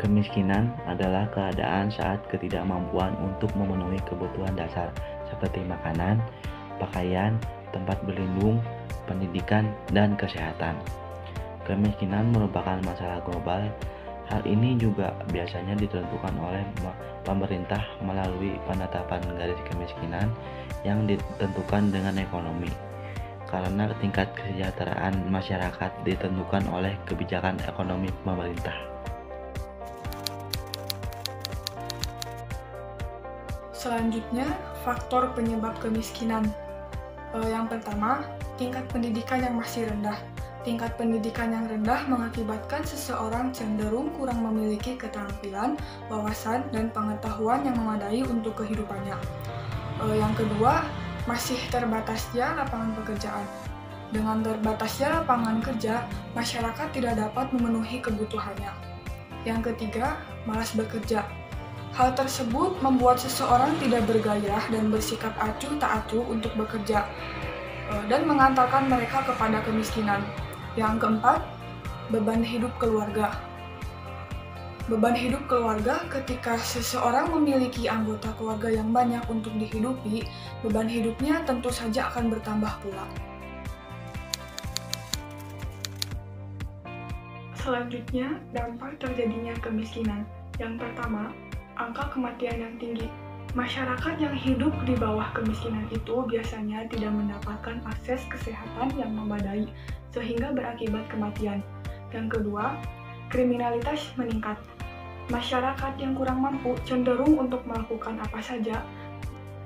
Kemiskinan adalah keadaan saat ketidakmampuan untuk memenuhi kebutuhan dasar seperti makanan, pakaian, tempat berlindung, pendidikan, dan kesehatan. Kemiskinan merupakan masalah global. Hal ini juga biasanya ditentukan oleh pemerintah melalui penetapan garis kemiskinan yang ditentukan dengan ekonomi. Karena tingkat kesejahteraan masyarakat ditentukan oleh kebijakan ekonomi pemerintah. Selanjutnya, faktor penyebab kemiskinan. Yang pertama, tingkat pendidikan yang masih rendah. Tingkat pendidikan yang rendah mengakibatkan seseorang cenderung kurang memiliki keterampilan, wawasan, dan pengetahuan yang memadai untuk kehidupannya. Yang kedua, masih terbatasnya lapangan pekerjaan. Dengan terbatasnya lapangan kerja, masyarakat tidak dapat memenuhi kebutuhannya. Yang ketiga, malas bekerja. Hal tersebut membuat seseorang tidak bergairah dan bersikap acuh tak acuh untuk bekerja, dan mengantarkan mereka kepada kemiskinan. Yang keempat, beban hidup keluarga. Beban hidup keluarga ketika seseorang memiliki anggota keluarga yang banyak untuk dihidupi, beban hidupnya tentu saja akan bertambah pula. Selanjutnya, dampak terjadinya kemiskinan. Yang pertama, angka kematian yang tinggi. Masyarakat yang hidup di bawah kemiskinan itu biasanya tidak mendapatkan akses kesehatan yang memadai, sehingga berakibat kematian. Yang kedua, kriminalitas meningkat. Masyarakat yang kurang mampu cenderung untuk melakukan apa saja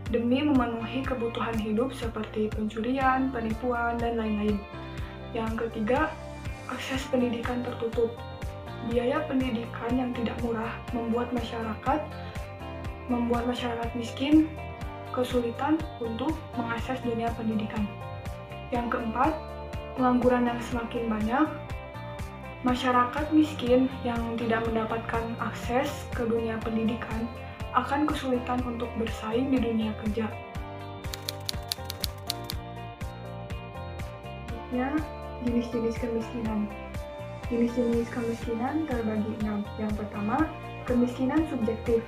demi memenuhi kebutuhan hidup seperti pencurian, penipuan, dan lain-lain. Yang ketiga, akses pendidikan tertutup. Biaya pendidikan yang tidak murah membuat masyarakat miskin kesulitan untuk mengakses dunia pendidikan. Yang keempat, pengangguran yang semakin banyak. Masyarakat miskin yang tidak mendapatkan akses ke dunia pendidikan akan kesulitan untuk bersaing di dunia kerja. Selanjutnya, jenis-jenis kemiskinan. Jenis-jenis kemiskinan terbagi 6. Yang pertama, kemiskinan subjektif.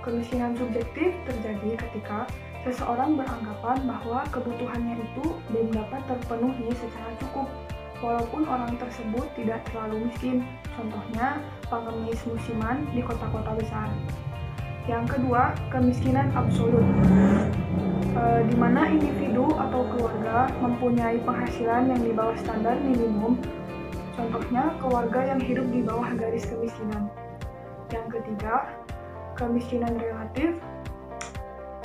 Kemiskinan subjektif terjadi ketika seseorang beranggapan bahwa kebutuhannya itu belum dapat terpenuhi secara cukup, walaupun orang tersebut tidak terlalu miskin. Contohnya, pengemis musiman di kota-kota besar. Yang kedua, kemiskinan absolut, di mana individu atau keluarga mempunyai penghasilan yang di bawah standar minimum. Contohnya, keluarga yang hidup di bawah garis kemiskinan. Yang ketiga, kemiskinan relatif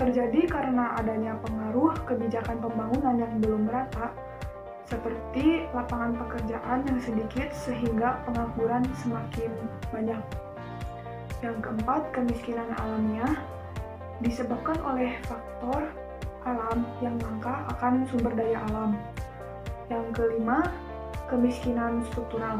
terjadi karena adanya pengaruh kebijakan pembangunan yang belum merata, seperti lapangan pekerjaan yang sedikit sehingga pengangguran semakin banyak. Yang keempat, kemiskinan alamiah disebabkan oleh faktor alam yang langka akan sumber daya alam. Yang kelima, kemiskinan struktural.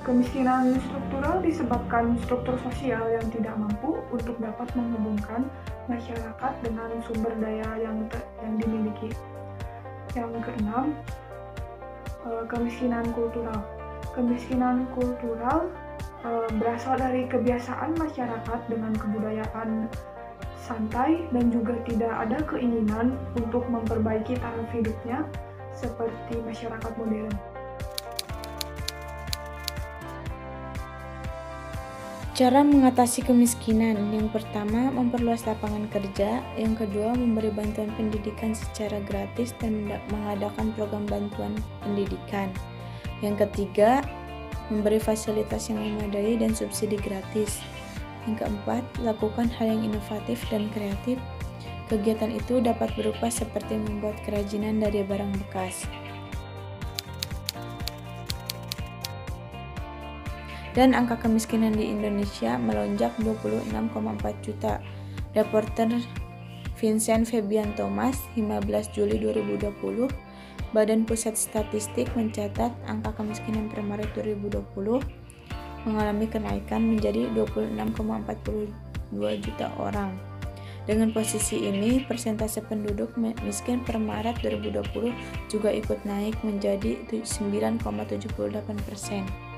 Kemiskinan struktural disebabkan struktur sosial yang tidak mampu untuk dapat menghubungkan masyarakat dengan sumber daya yang dimiliki. Yang keenam, kemiskinan kultural. Kemiskinan kultural berasal dari kebiasaan masyarakat dengan kebudayaan santai dan juga tidak ada keinginan untuk memperbaiki taraf hidupnya seperti masyarakat modern. Cara mengatasi kemiskinan, yang pertama memperluas lapangan kerja, yang kedua memberi bantuan pendidikan secara gratis dan mengadakan program bantuan pendidikan, yang ketiga memberi fasilitas yang memadai dan subsidi gratis, yang keempat lakukan hal yang inovatif dan kreatif. Kegiatan itu dapat berupa seperti membuat kerajinan dari barang bekas. Dan angka kemiskinan di Indonesia melonjak 26,4 juta. Reporter Vincent Febian Thomas, 15 Juli 2020, Badan Pusat Statistik mencatat angka kemiskinan per Maret 2020 mengalami kenaikan menjadi 26,42 juta orang. Dengan posisi ini, persentase penduduk miskin per Maret 2020 juga ikut naik menjadi 9,78%.